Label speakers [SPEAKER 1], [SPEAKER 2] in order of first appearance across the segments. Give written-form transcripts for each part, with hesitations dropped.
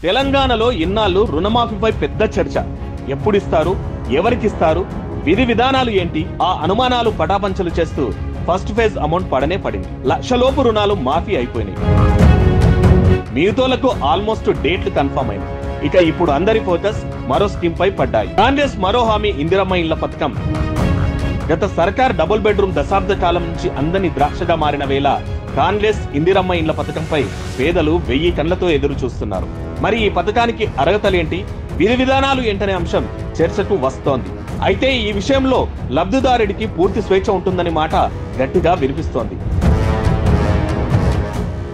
[SPEAKER 1] తెలంగాణలో ఇన్నాళ్ళు రుణమాఫీపై పెద్ద చర్చ. ఎప్పుడిస్తారు, ఎవరికిస్తారు, విధి విధానాలు ఏంటి, ఆ అనుమానాలు పటాపంచలు చేస్తూ ఫస్ట్ ఫేజ్ అమౌంట్ పడనే పడింది. లక్షలోపు రుణాలు మాఫీ అయిపోయినాయి. మిగతాలకు ఆల్మోస్ట్ డేట్లు కన్ఫర్మ్ అయినాయి. ఇక ఇప్పుడు అందరి ఫోకస్ మరో స్కీమ్ పై పడ్డాయి. కాంగ్రెస్ మరో హామీ ఇందిరమ్మ ఇళ్ల పథకం. గత సర్కార్ డబుల్ బెడ్రూమ్ దశాబ్ద కాలం నుంచి అందని ద్రాక్షగా మారిన వేళ కాంగ్రెస్ ఇందిరమ్మ ఇళ్ల పథకంపై పేదలు 1000 కళ్లతో ఎదురు చూస్తున్నారు. మరి ఈ పథకానికి అర్హతలేంటి, విధి విధానాలు ఏంటనే అంశం చర్చకు వస్తోంది. అయితే ఈ విషయంలో లబ్ధిదారుడికి పూర్తి స్వేచ్ఛ ఉంటుందని మాట గట్టిగా వినిపిస్తోంది.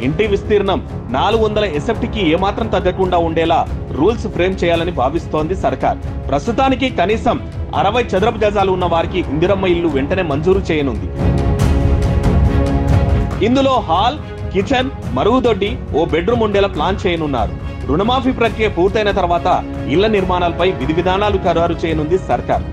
[SPEAKER 1] ఇంటి విస్తీర్ణం 400 ఎస్ఎఫ్టీకి ఏమాత్రం తగ్గకుండా ఉండేలా రూల్స్ ఫ్రేమ్ చేయాలని భావిస్తోంది సర్కార్. ప్రస్తుతానికి కనీసం 60 చదరపు గజాలు ఉన్న వారికి ఇందిరమ్మ ఇల్లు వెంటనే మంజూరు చేయనుంది. ఇందులో హాల్, కిచెన్, మరుగుదొడ్డి, ఓ బెడ్రూమ్ ఉండేలా ప్లాన్ చేయనున్నారు. రుణమాఫీ ప్రక్రియ పూర్తయిన తర్వాత ఇళ్ల నిర్మాణాలపై విధి విధానాలు ఖరారు చేయనుంది సర్కార్.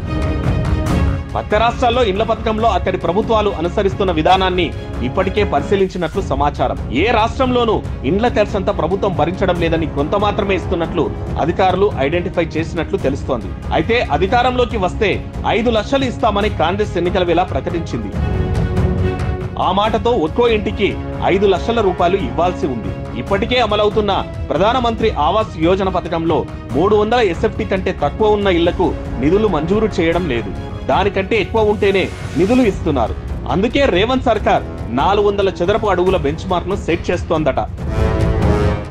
[SPEAKER 1] పక్క రాష్ట్రాల్లో ఇళ్ల పథకంలో అక్కడి ప్రభుత్వాలు అనుసరిస్తున్న విధానాన్ని ఇప్పటికే పరిశీలించినట్లు సమాచారం. ఏ రాష్ట్రంలోనూ ఇండ్ల ఖర్చంతా ప్రభుత్వం భరించడం లేదని కొంత మాత్రమే ఇస్తున్నట్లు అధికారులు ఐడెంటిఫై చేసినట్లు తెలుస్తోంది. అయితే అధికారంలోకి వస్తే 5 లక్షలు ఇస్తామని కాంగ్రెస్ ఎన్నికల వేళ ప్రకటించింది. ఆ మాటతో ఒక్కో ఇంటికి 5 లక్షల రూపాయలు ఇవ్వాల్సి ఉంది. ఇప్పటికే అమలవుతున్న ప్రధానమంత్రి ఆవాస్ యోజన పథకంలో 300 ఎస్ఎఫ్టీ కంటే తక్కువ ఉన్న ఇళ్లకు నిధులు మంజూరు చేయడం లేదు. దానికంటే ఎక్కువ ఉంటేనే నిధులు ఇస్తున్నారు. అందుకే రేవంత్ సర్కార్ 400 చదరపు అడుగుల బెంచ్ మార్క్ ను సెట్ చేస్తోందట.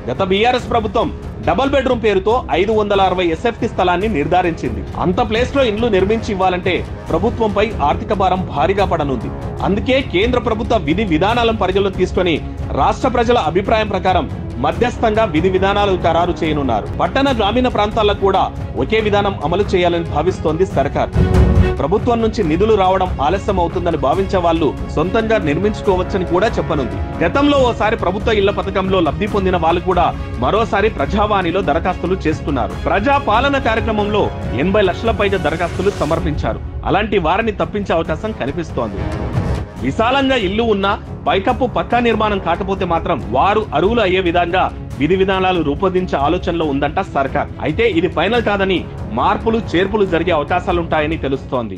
[SPEAKER 1] గత బీఆర్ఎస్ ప్రభుత్వం డబుల్ బెడ్రూమ్ పేరుతో 560 ఎస్ఎఫ్టీ స్థలాన్ని నిర్ధారించింది. అంత ప్లేస్ లో ఇండ్లు నిర్మించి ఇవ్వాలంటే ప్రభుత్వంపై ఆర్థిక భారం భారీగా పడనుంది. అందుకే కేంద్ర ప్రభుత్వ విధి విధానాలను పరిగణలోకి తీసుకొని రాష్ట్ర ప్రజల అభిప్రాయం ప్రకారం మధ్యస్థంగా విధి విధానాలు ఖరారు చేయనున్నారు. పట్టణ గ్రామీణ ప్రాంతాల్లో కూడా ఒకే విధానం అమలు చేయాలని భావిస్తోంది సర్కార్. ప్రభుత్వం నుంచి నిధులు రావడం ఆలస్యం అవుతుందని భావించే వాళ్ళు సొంతంగా నిర్మించుకోవచ్చని కూడా చెప్పనుంది. గతంలో ఓసారి ప్రభుత్వ ఇళ్ల పథకంలో లబ్ధి పొందిన వాళ్ళు కూడా మరోసారి ప్రజావాణిలో దరఖాస్తులు చేసుకున్నారు. ప్రజా పాలన కార్యక్రమంలో 80 లక్షల పైగా దరఖాస్తులు సమర్పించారు. అలాంటి వారిని తప్పించే అవకాశం కనిపిస్తోంది. విశాలంగా ఇల్లు ఉన్నా పైకప్పు పక్కా నిర్మాణం కాకపోతే మాత్రం వారు అర్హులు అయ్యే విధంగా విధి విధానాలు రూపొందించే ఆలోచనలో ఉందంట సర్కార్. అయితే ఇది ఫైనల్ కాదని మార్పులు చేర్పులు జరిగే అవకాశాలుంటాయని తెలుస్తోంది.